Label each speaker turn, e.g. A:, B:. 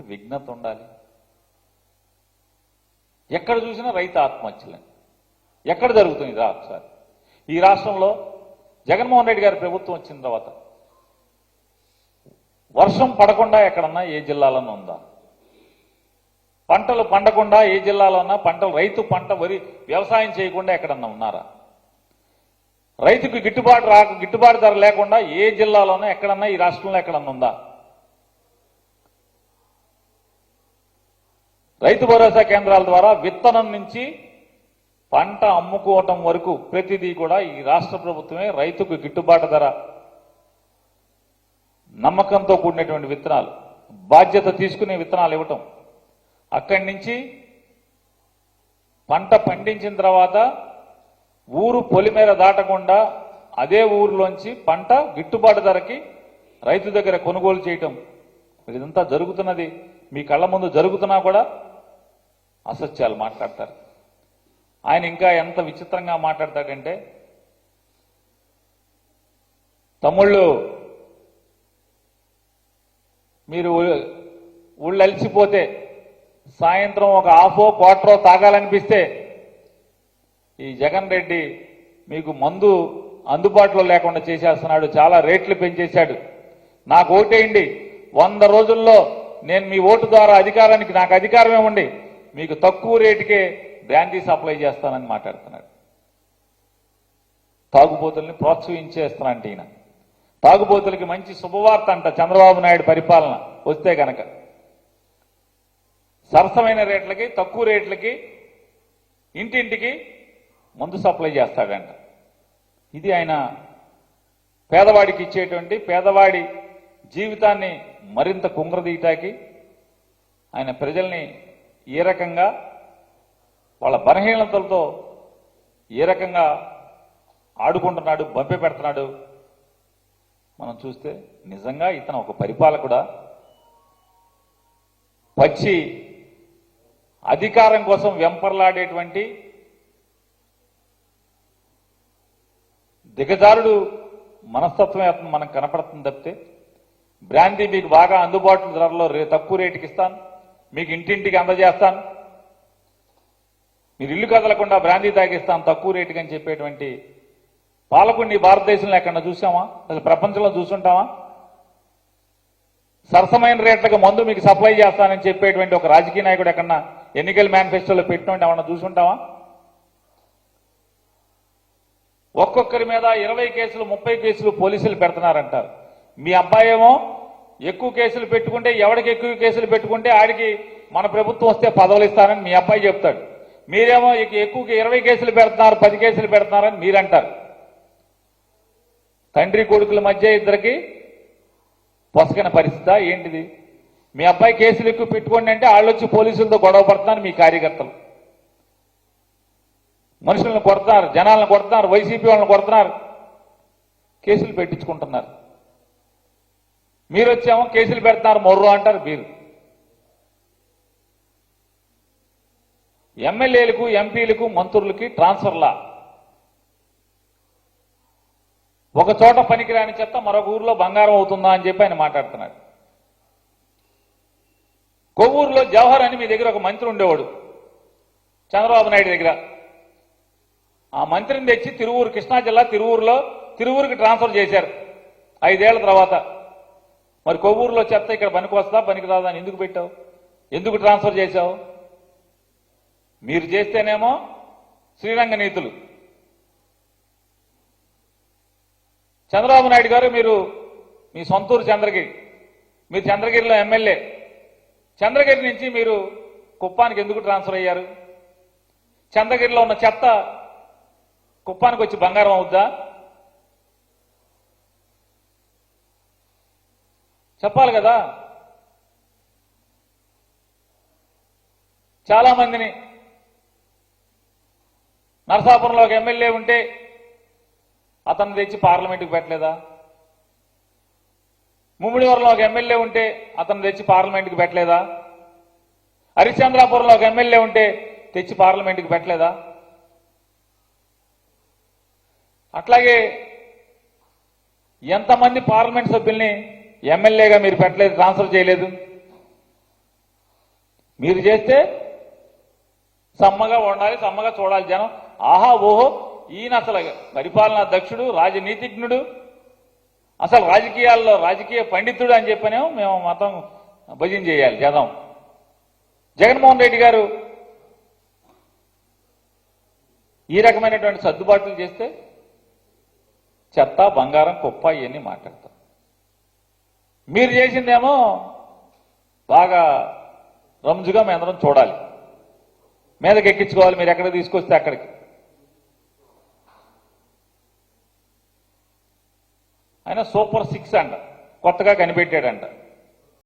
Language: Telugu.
A: విఘ్నత ఉండాలి. ఎక్కడ చూసినా రైతు ఆత్మహత్యలే. ఎక్కడ జరుగుతుంది ఇది ఒకసారి? ఈ రాష్ట్రంలో జగన్మోహన్ రెడ్డి గారి ప్రభుత్వం వచ్చిన తర్వాత వర్షం పడకుండా ఎక్కడన్నా ఏ జిల్లాలోనూ ఉందా? పంటలు పండకుండా ఏ జిల్లాలో ఉన్నా పంటలు రైతు పంట వరి వ్యవసాయం చేయకుండా ఎక్కడన్నా ఉన్నారా? రైతుకు గిట్టుబాటు ధర లేకుండా ఏ జిల్లాలోనూ ఎక్కడన్నా ఈ రాష్ట్రంలో ఎక్కడన్నా ఉందా? రైతు భరోసా కేంద్రాల ద్వారా విత్తనం నుంచి పంట అమ్ముకోవటం వరకు ప్రతిదీ కూడా ఈ రాష్ట్ర ప్రభుత్వమే రైతుకు గిట్టుబాటు ధర, నమ్మకంతో కూడినటువంటి విత్తనాలు, బాధ్యత తీసుకునే విత్తనాలు ఇవ్వటం, అక్కడి నుంచి పంట పండించిన తర్వాత ఊరు పొలిమేర దాటకుండా అదే ఊరిలోంచి పంట గిట్టుబాటు ధరకి రైతు దగ్గర కొనుగోలు చేయటం, ఇదంతా జరుగుతున్నది మీ కళ్ళ ముందు జరుగుతున్నా కూడా అసత్యాలు మాట్లాడతారు. ఆయన ఇంకా ఎంత విచిత్రంగా మాట్లాడతాడంటే, తమ్ముళ్ళు మీరు ఊళ్ళు అలిసిపోతే సాయంత్రం ఒక హాఫో క్వార్టరో తాగాలనిపిస్తే ఈ జగన్ రెడ్డి మీకు మందు అందుబాటులో లేకుండా చేసేస్తున్నాడు, చాలా రేట్లు పెంచేశాడు. నాకు ఓటేయండి, 100 రోజుల్లో నేను మీ ఓటు ద్వారా అధికారానికి, నాకు అధికారం ఇవ్వండి, మీకు తక్కువ రేటుకే బ్రాండీ సప్లై చేస్తానని మాట్లాడుతున్నాడు. తాగుబోతుల్ని ప్రోత్సహించేస్తున్నాడు ఈయన. తాగుబోతులకి మంచి శుభవార్త అంట చంద్రబాబు నాయుడు పరిపాలన వస్తే గనక. సరసమైన రేట్లకి, తక్కువ రేట్లకి ఇంటింటికి మందు సప్లై చేస్తాడంట. ఇది ఆయన పేదవాడికి ఇచ్చేటువంటి, పేదవాడి జీవితాన్ని మరింత కుంగరదీయటానికి, ఆయన ప్రజల్ని ఏ రకంగా వాళ్ళ బలహీనతలతో ఏ రకంగా ఆడుకుంటున్నాడు, బంపి పెడుతున్నాడు మనం చూస్తే నిజంగా ఇతను ఒక పరిపాలకుడా? పచ్చి అధికారం కోసం వెంపర్లాడేటువంటి దిగజారుడు మనస్తత్వం మనకు కనపడుతుంది తప్పితే, బ్రాందీ మీకు బాగా అందుబాటు ధరలో తక్కువ రేటుకి ఇస్తాను, మీకు ఇంటింటికి అందజేస్తాను, మీరు ఇల్లు కదలకుండా బ్రాందీ తాగిస్తాను తక్కువ రేటుకి అని చెప్పేటువంటి పాలకుడిని భారతదేశంలో ఎక్కడన్నా చూసామా? అసలు ప్రపంచంలో చూసుంటామా? సరసమైన రేట్లకు మందు మీకు సప్లై చేస్తానని చెప్పేటువంటి ఒక రాజకీయ నాయకుడు ఎక్కడన్నా ఎన్నికల మేనిఫెస్టోలో పెట్టినట్టు ఏమన్నా చూసుంటామా? ఒక్కొక్కరి మీద 20 కేసులు 30 కేసులు పోలీసులు పెడుతున్నారంటారు. మీ అబ్బాయి ఏమో ఎక్కువ కేసులు పెట్టుకుంటే, ఎవరికి ఎక్కువ కేసులు పెట్టుకుంటే ఆడికి మన ప్రభుత్వం వస్తే పదవులు ఇస్తానని మీ అబ్బాయి చెప్తాడు. మీరేమో ఎక్కువ 20 కేసులు పెడుతున్నారు, 10 కేసులు పెడుతున్నారని మీరంటారు. తండ్రి కొడుకుల మధ్య ఇద్దరికి పొసగిన పరిస్థితి ఏంటిది? మీ అబ్బాయి కేసులు ఎక్కువ పెట్టుకోండి అంటే వాళ్ళు వచ్చి పోలీసులతో గొడవ పడుతున్నారు. మీ కార్యకర్తలు మనుషులను కొడుతున్నారు, జనాలను కొడుతున్నారు, వైసీపీ వాళ్ళని కొడుతున్నారు, కేసులు పెట్టించుకుంటున్నారు. మీరు వచ్చేమో కేసులు పెడుతున్నారు మొర్రు అంటారు. మీరు ఎమ్మెల్యేలకు, ఎంపీలకు, మంత్రులకి ట్రాన్స్ఫర్లా. ఒక చోట పనికిరాని చెత్త మరొక ఊర్లో బంగారం అవుతుందా అని చెప్పి ఆయన మాట్లాడుతున్నాడు. కొవ్వూరులో జవహర్ అని మీ దగ్గర ఒక మంత్రి ఉండేవాడు చంద్రబాబు నాయుడు దగ్గర. ఆ మంత్రిని తెచ్చి తిరువూరు, కృష్ణా జిల్లా తిరువూరుకి ట్రాన్స్ఫర్ చేశారు 5 ఏళ్ల తర్వాత. మరి కొవ్వూరులో చెత్త ఇక్కడ పనికొస్తా పనికిరాదా అని ఎందుకు పెట్టావు? ఎందుకు ట్రాన్స్ఫర్ చేశావు? మీరు చేస్తేనేమో శ్రీరంగ నీతులు. చంద్రబాబు నాయుడు గారు మీరు మీ సొంతూరు చంద్రగిరి, మీరు చంద్రగిరిలో ఎమ్మెల్యే. చంద్రగిరి నుంచి మీరు కుప్పానికి ఎందుకు ట్రాన్స్ఫర్ అయ్యారు? చంద్రగిరిలో ఉన్న చెత్త కుప్పానికి వచ్చి బంగారం అవుద్దా? చెప్పాలి కదా. చాలా మందిని నరసాపురంలో ఒక ఎమ్మెల్యే ఉంటే అతను తెచ్చి పార్లమెంటుకు పెట్టలేదా? ముమ్మిడివరంలో ఒక ఎమ్మెల్యే ఉంటే అతను తెచ్చి పార్లమెంటుకు పెట్టలేదా? హరిశ్చంద్రాపురంలో ఒక ఎమ్మెల్యే ఉంటే తెచ్చి పార్లమెంటుకు పెట్టలేదా? అట్లాగే ఎంతమంది పార్లమెంట్ సభ్యుల్ని ఎమ్మెల్యేగా మీరు పెట్టలేదు, ట్రాన్స్ఫర్ చేయలేదు? మీరు చేస్తే సమ్మగా ఉండాలి, సమ్మగా చూడాలి జనం. ఆహా ఓహో, ఈయన అసలు పరిపాలనా దక్షుడు, రాజనీతిజ్ఞుడు, అసలు రాజకీయాల్లో రాజకీయ పండితుడు అని చెప్పనేమో మేము మొత్తం భజన చేయాలి జనం. జగన్మోహన్ రెడ్డి గారు ఈ రకమైనటువంటి సర్దుబాట్లు చేస్తే చెత్త, బంగారం, కుప్ప ఇవన్నీ మాట్లాడతారు. మీరు చేసిందేమో బాగా రంజుగా మేమందరం చూడాలి, మీదకి ఎక్కించుకోవాలి, మీరు ఎక్కడ తీసుకొస్తే అక్కడికి. ఆయన సూపర్ 6 అంట, కొత్తగా కనిపెట్టాడంట.